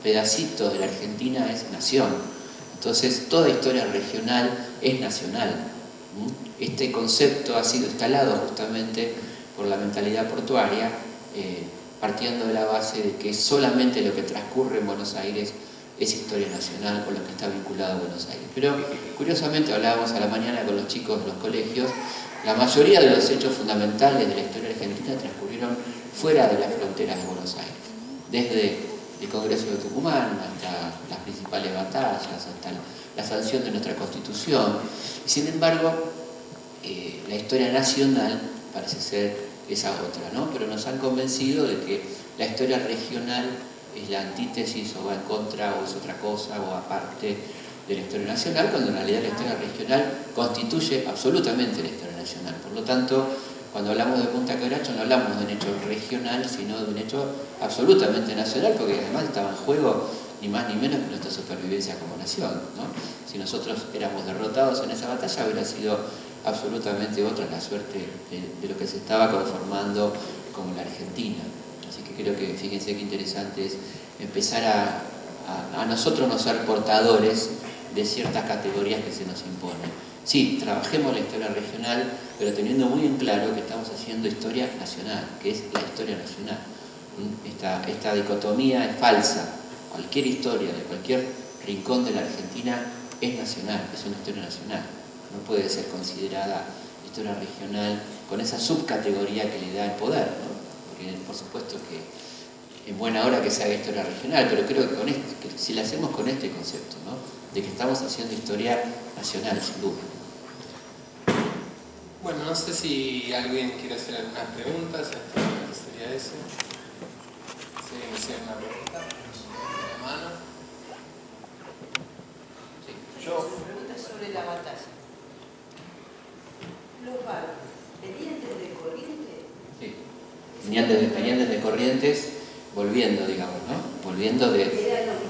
pedacito de la Argentina es nación. Entonces toda historia regional es nacional. Este concepto ha sido instalado justamente por la mentalidad portuaria, partiendo de la base de que solamente lo que transcurre en Buenos Aires es historia nacional o lo que está vinculado a Buenos Aires. Pero curiosamente hablábamos a la mañana con los chicos de los colegios, la mayoría de los hechos fundamentales de la historia argentina transcurrieron fuera de las fronteras de Buenos Aires, desde el Congreso de Tucumán hasta las principales batallas, hasta la sanción de nuestra Constitución. Y sin embargo, la historia nacional parece ser esa otra, ¿no? Pero nos han convencido de que la historia regional es la antítesis o va en contra o es otra cosa o aparte de la historia nacional, cuando en realidad la historia regional constituye absolutamente la historia nacional. Por lo tanto, cuando hablamos de Punta Quebracho no hablamos de un hecho regional, sino de un hecho absolutamente nacional, porque además estaba en juego ni más ni menos que nuestra supervivencia como nación, ¿no? Si nosotros éramos derrotados en esa batalla, hubiera sido absolutamente otra la suerte de lo que se estaba conformando como la Argentina. Así que creo que, fíjense qué interesante es empezar a nosotros no ser portadores de ciertas categorías que se nos imponen. Sí, trabajemos la historia regional, pero teniendo muy en claro que estamos haciendo historia nacional, que es la historia nacional. Esta dicotomía es falsa. Cualquier historia de cualquier rincón de la Argentina es nacional, es una historia nacional. No puede ser considerada historia regional con esa subcategoría que le da el poder, ¿no? Porque por supuesto que en buena hora que se haga historia regional, pero creo que, que si la hacemos con este concepto, ¿no? De que estamos haciendo historia nacional, sin duda. Bueno, no sé si alguien quiere hacer algunas preguntas. Sería ese. ¿Sí? ¿Me hacen una pregunta? ¿De mano? Sí. Yo. Pregunta sobre la batalla. ¿Los barcos venían desde Corrientes? Sí. Venían desde Corrientes, volviendo, digamos, ¿no? Volviendo de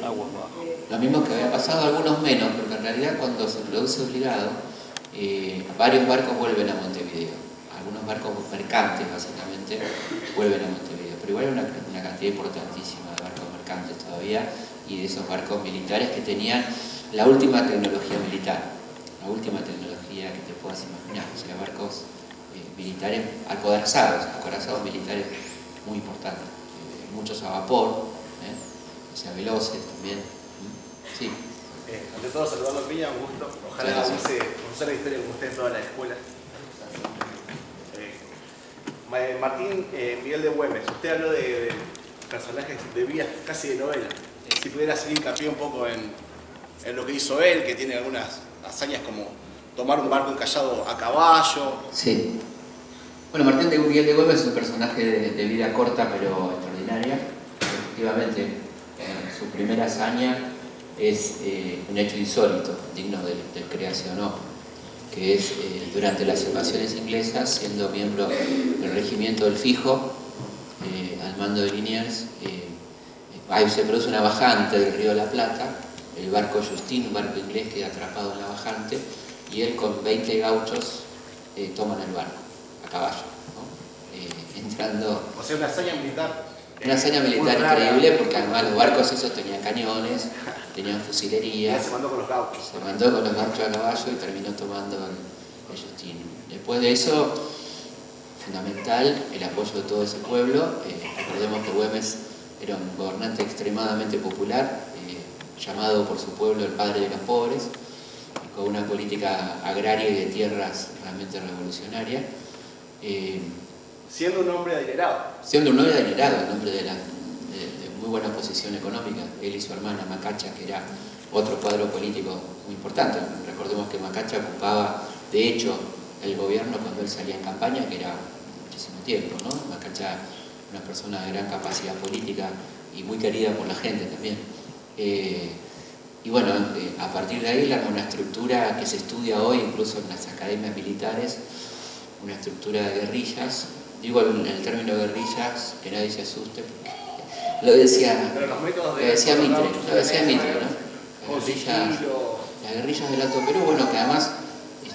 agua abajo. Lo mismo que había pasado, algunos menos, porque en realidad cuando se produce obligado, varios barcos vuelven a Montevideo, algunos barcos mercantes básicamente vuelven a Montevideo, pero igual hay una cantidad importantísima de barcos mercantes todavía y de esos barcos militares que tenían la última tecnología militar, la última tecnología que te puedas imaginar, o sea, barcos militares acorazados militares muy importantes, muchos a vapor, o sea, veloces también. Sí. Ante todo, saludarlo a Piña, un gusto. Ojalá hubiese conocer la historia como usted en toda la escuela. Martín Miguel de Güemes, usted habló de personajes de vías casi de novela. Si pudiera hacer hincapié un poco en lo que hizo él, que tiene algunas hazañas como tomar un barco encallado a caballo. Sí. Bueno, Martín Miguel de Güemes es un personaje de vida corta pero extraordinaria. Efectivamente, su primera hazaña es un hecho insólito, digno del créase o no, que es durante las invasiones inglesas, siendo miembro del regimiento del Fijo, al mando de Liniers, ahí se produce una bajante del río de la Plata, el barco Justin, un barco inglés, queda atrapado en la bajante, y él con 20 gauchos toman el barco, a caballo, ¿no? Entrando... O sea, una hazaña militar. Una hazaña militar increíble, porque además los barcos esos tenían cañones, tenían fusilería. Se mandó con los gauchos. Se mandó con los gauchos a caballo y terminó tomando el Justin. Después de eso, fundamental el apoyo de todo ese pueblo. Recordemos que Güemes era un gobernante extremadamente popular, llamado por su pueblo el padre de los pobres, con una política agraria y de tierras realmente revolucionaria. Siendo un hombre adinerado. Siendo un hombre adinerado, un hombre de muy buena posición económica. Él y su hermana Macacha, que era otro cuadro político muy importante. Recordemos que Macacha ocupaba, de hecho, el gobierno cuando él salía en campaña, que era muchísimo tiempo, ¿no? Macacha, una persona de gran capacidad política y muy querida por la gente también. Y bueno, a partir de ahí la una estructura que se estudia hoy, incluso en las academias militares, una estructura de guerrillas. Digo el término guerrillas, que nadie se asuste, porque lo decía, pero los métodos de Mitre, ¿no? Las guerrillas del Alto Perú, bueno, que además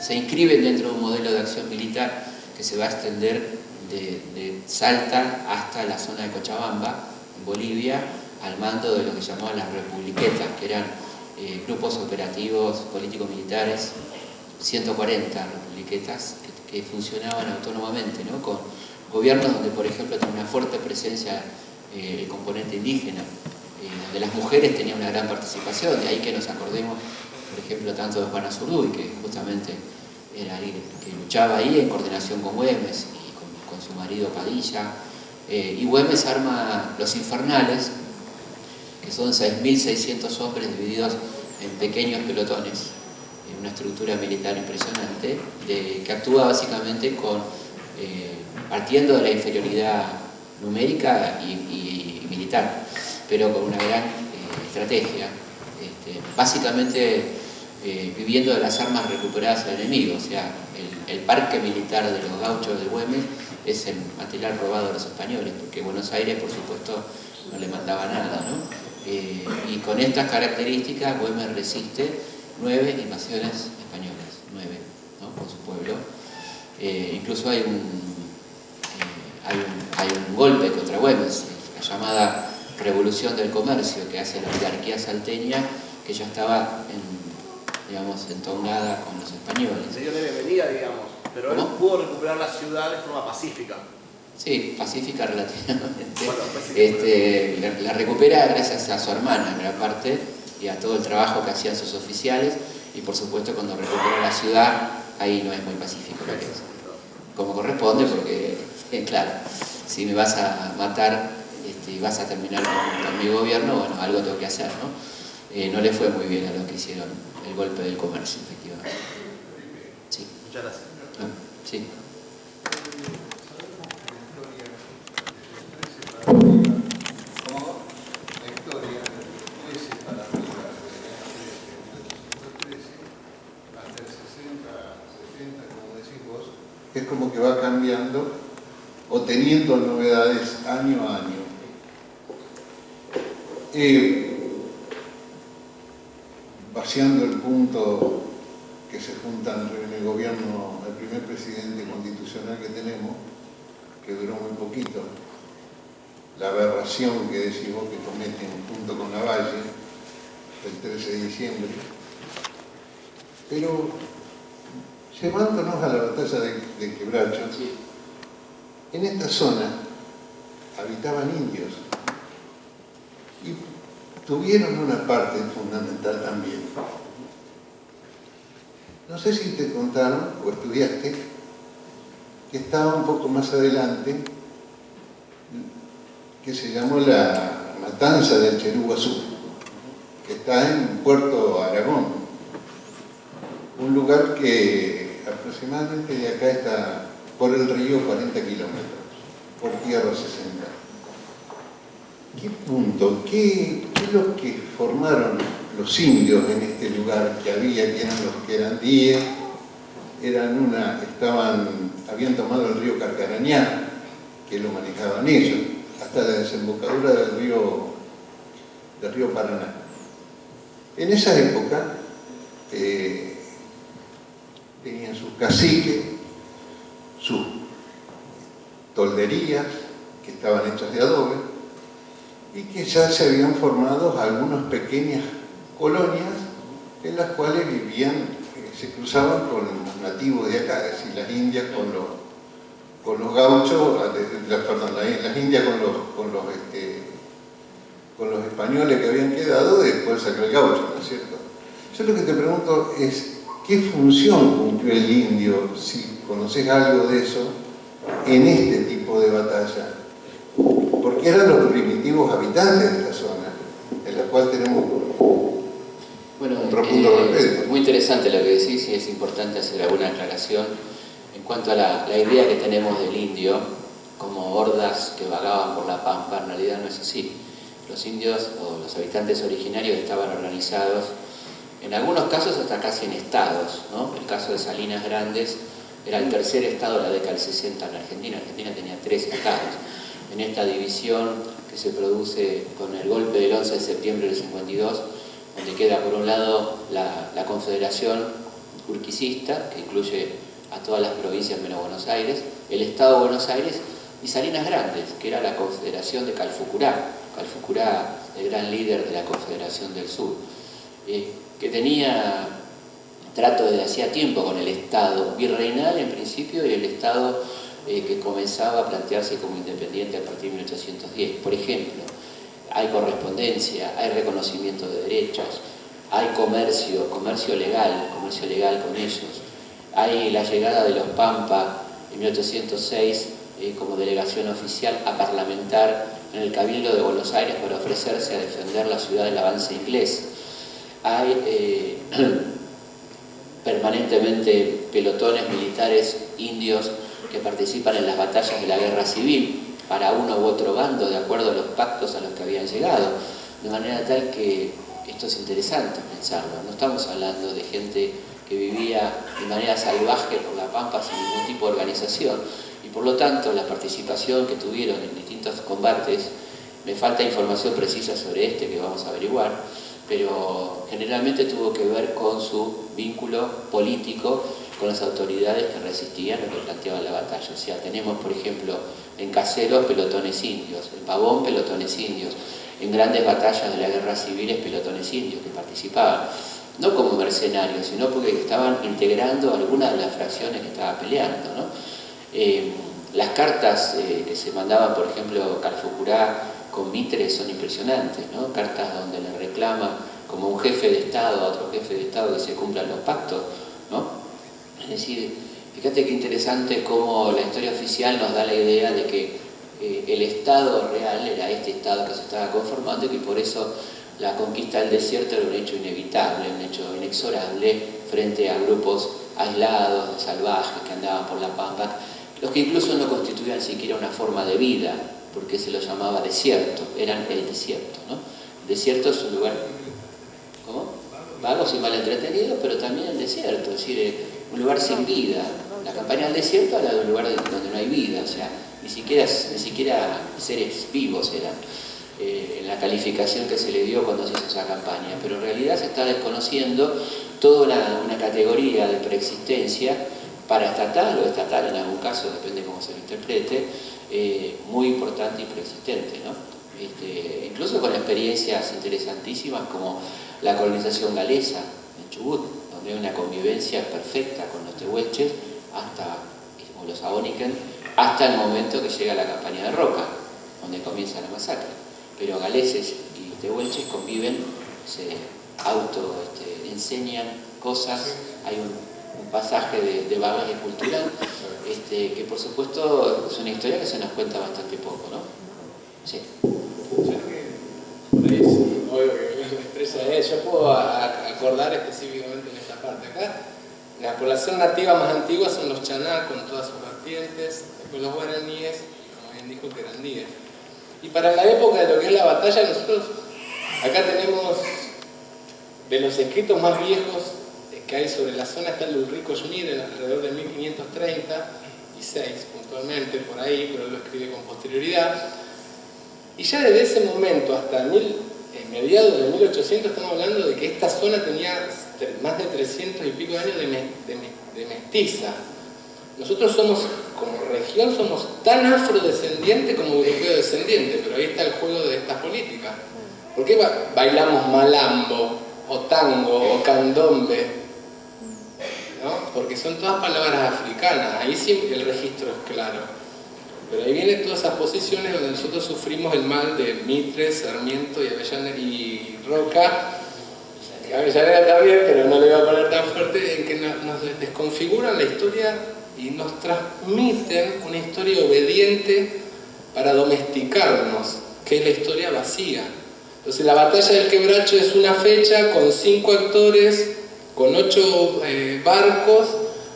se inscriben dentro de un modelo de acción militar que se va a extender de Salta hasta la zona de Cochabamba, en Bolivia, al mando de lo que llamaban las republiquetas, que eran grupos operativos político-militares, 140 republiquetas que funcionaban autónomamente, ¿no? Con gobiernos donde, por ejemplo, tenía una fuerte presencia el componente indígena, donde las mujeres tenían una gran participación, de ahí que nos acordemos, por ejemplo, tanto de Juana Zurduy, que justamente era alguien que luchaba ahí en coordinación con Güemes y con su marido Padilla, y Güemes arma los infernales, que son 6.600 hombres divididos en pequeños pelotones, una estructura militar impresionante, que actúa básicamente partiendo de la inferioridad numérica y militar, pero con una gran estrategia, básicamente viviendo de las armas recuperadas del enemigo. O sea, el parque militar de los gauchos de Güemes es el material robado de los españoles, porque Buenos Aires, por supuesto, no le mandaba nada, ¿no? Y con estas características Güemes resiste 9 invasiones españolas, 9, ¿no? Con su pueblo. Incluso hay un golpe contra Güemes, la llamada Revolución del Comercio, que hace la oligarquía salteña, que ya estaba entonada con los españoles. Se dio de bienvenida, digamos, pero él pudo recuperar la ciudad de forma pacífica. Sí, pacífica relativamente. Bueno, la recupera gracias a su hermana en gran parte y a todo el trabajo que hacían sus oficiales, y por supuesto cuando recupera la ciudad ahí no es muy pacífico lo que es, como corresponde, porque claro, si me vas a matar y vas a terminar con mi gobierno, bueno, algo tengo que hacer, ¿no? No le fue muy bien a los que hicieron el golpe del comercio, efectivamente. Sí. Muchas gracias. Sí. Es como que va cambiando o teniendo novedades año a año. Vaciando el punto que se juntan en el gobierno, el primer presidente constitucional que tenemos, que duró muy poquito, la aberración que decís vos que cometen junto con Lavalle, el 13 de diciembre. Pero, llevándonos a la batalla de Quebracho, en esta zona habitaban indios y tuvieron una parte fundamental también. No sé si te contaron o estudiaste que estaba un poco más adelante, que se llamó la Matanza del Cheruguazú, que está en Puerto Aragón, un lugar que aproximadamente de acá está por el río 40 kilómetros, por tierra 60. ¿Qué punto, qué es lo que formaron los indios en este lugar que había, que eran los que eran 10, habían tomado el río Carcarañá, que lo manejaban ellos, hasta la desembocadura del río Paraná. En esa época tenían sus caciques, sus tolderías, que estaban hechas de adobe, y que ya se habían formado algunas pequeñas colonias en las cuales vivían, se cruzaban con los nativos de acá, es decir, las indias con los gauchos, las indias con los españoles que habían quedado, y después sacó el gaucho, ¿no es cierto? Yo lo que te pregunto es, ¿qué función cumplió el indio, si conoces algo de eso, en este tipo de batalla? Porque eran los primitivos habitantes de esta zona, en la cual tenemos un profundo respeto. Muy interesante lo que decís, y es importante hacer alguna aclaración en cuanto a la idea que tenemos del indio como hordas que vagaban por la pampa. En realidad no es así. Los indios o los habitantes originarios estaban organizados, en algunos casos hasta casi en estados, ¿no? El caso de Salinas Grandes era el tercer estado de la década del 60 en Argentina. Argentina tenía 3 estados. En esta división que se produce con el golpe del 11 de septiembre del 52, donde queda por un lado la Confederación Urquicista, que incluye a todas las provincias menos Buenos Aires, el Estado de Buenos Aires y Salinas Grandes, que era la Confederación de Calfucurá, el gran líder de la Confederación del Sur, que tenía trato desde hacía tiempo con el Estado virreinal en principio y el Estado que comenzaba a plantearse como independiente a partir de 1810. Por ejemplo, hay correspondencia, hay reconocimiento de derechos, hay comercio legal con ellos. Hay la llegada de los Pampa en 1806 como delegación oficial a parlamentar en el Cabildo de Buenos Aires para ofrecerse a defender la ciudad del avance inglés. Hay permanentemente pelotones militares indios que participan en las batallas de la guerra civil para uno u otro bando de acuerdo a los pactos a los que habían llegado, de manera tal que esto es interesante pensarlo. No estamos hablando de gente que vivía de manera salvaje por la pampa sin ningún tipo de organización, y por lo tanto la participación que tuvieron en distintos combates, me falta información precisa sobre este que vamos a averiguar, pero generalmente tuvo que ver con su vínculo político con las autoridades que resistían o que planteaban la batalla. O sea, tenemos, por ejemplo, en Caseros pelotones indios, en Pavón pelotones indios, en grandes batallas de la guerra civil pelotones indios que participaban, no como mercenarios, sino porque estaban integrando algunas de las fracciones que estaban peleando, ¿no? Las cartas que se mandaban, por ejemplo, Calfucurá con Mitre son impresionantes, ¿no? Cartas donde le reclama como un jefe de Estado a otro jefe de Estado que se cumplan los pactos, ¿no? Es decir, fíjate qué interesante cómo la historia oficial nos da la idea de que el Estado real era este Estado que se estaba conformando y que por eso la conquista del desierto era un hecho inevitable, un hecho inexorable frente a grupos aislados, salvajes que andaban por la pampa, los que incluso no constituían siquiera una forma de vida, porque se los llamaba desierto, eran el desierto, ¿no? El desierto es un lugar, ¿cómo? Vagos y mal entretenidos, pero también el desierto, es decir, un lugar sin vida. La campaña del desierto habla de un lugar donde no hay vida, o sea, ni siquiera seres vivos eran en la calificación que se le dio cuando se hizo esa campaña, pero en realidad se está desconociendo toda una categoría de preexistencia paraestatal o estatal en algún caso, depende cómo se lo interprete, muy importante y preexistente, ¿no? Incluso con experiencias interesantísimas como la colonización galesa en Chubut, donde hay una convivencia perfecta con los tehuelches o los abóniken, hasta el momento que llega la campaña de Roca, donde comienza la masacre. Pero galeses y tehuelches conviven, se enseñan cosas, hay un pasaje de bagaje cultural, que por supuesto es una historia que se nos cuenta bastante poco, ¿no? Sí. Yo creo que por ahí sí, obvio que me expresa eso. Yo puedo acordar específicamente en esta parte acá. La población nativa más antigua son los chaná con todas sus vertientes, después los guaraníes, y como bien dijo, querandíes. Y para la época de lo que es la batalla, nosotros acá tenemos de los escritos más viejos que hay sobre la zona, está el Ulrico Schmid alrededor de 1536 puntualmente, por ahí, pero él lo escribe con posterioridad. Y ya desde ese momento hasta mediados de 1800 estamos hablando de que esta zona tenía más de 300 y pico de años de mestiza. Nosotros somos, como región, somos tan afrodescendiente como europeo descendiente, pero ahí está el juego de estas políticas. ¿Por qué bailamos malambo, o tango, o candombe? ¿No? Porque son todas palabras africanas, ahí sí el registro es claro. Pero ahí vienen todas esas posiciones donde nosotros sufrimos el mal de Mitre, Sarmiento y Avellaneda y Roca. Avellaneda también, pero no le voy a poner tan fuerte, en que nos desconfiguran la historia y nos transmiten una historia obediente para domesticarnos, que es la historia vacía. Entonces la batalla del Quebracho es una fecha con 5 actores, con 8 barcos,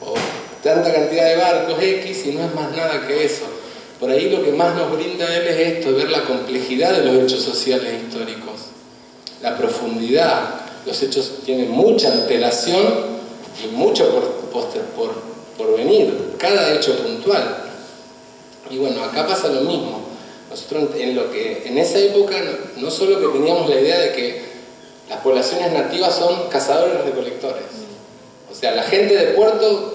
o tanta cantidad de barcos X, y no es más nada que eso. Por ahí lo que más nos brinda él es esto, ver la complejidad de los hechos sociales históricos, la profundidad. Los hechos tienen mucha antelación y mucho por venir, cada hecho puntual. Y bueno, acá pasa lo mismo. Nosotros en esa época no solo que teníamos la idea de que las poblaciones nativas son cazadores y recolectores. O sea, la gente de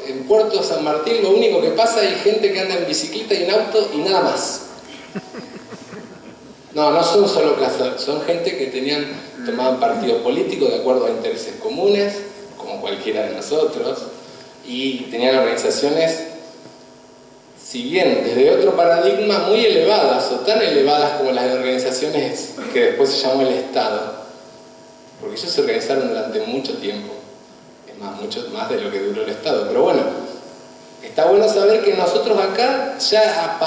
en Puerto San Martín, lo único que pasa es gente que anda en bicicleta y en auto y nada más. No son solo cazadores, son gente que tomaban partidos políticos de acuerdo a intereses comunes, como cualquiera de nosotros, y tenían organizaciones, si bien desde otro paradigma, muy elevadas, o tan elevadas como las de organizaciones que después se llamó el Estado, porque ellos se organizaron durante mucho tiempo, es más, mucho más de lo que duró el Estado, pero bueno, está bueno saber que nosotros acá, ya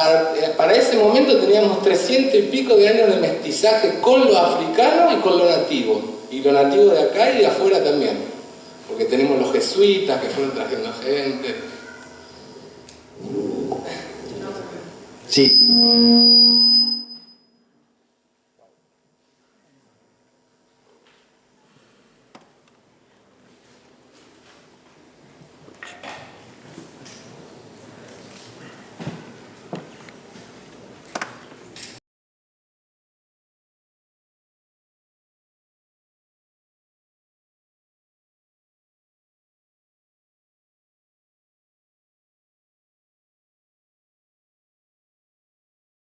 para ese momento teníamos 300 y pico de años de mestizaje con lo africano y con lo nativo, y lo nativo de acá y de afuera también, porque tenemos los jesuitas que fueron trayendo gente. Sí.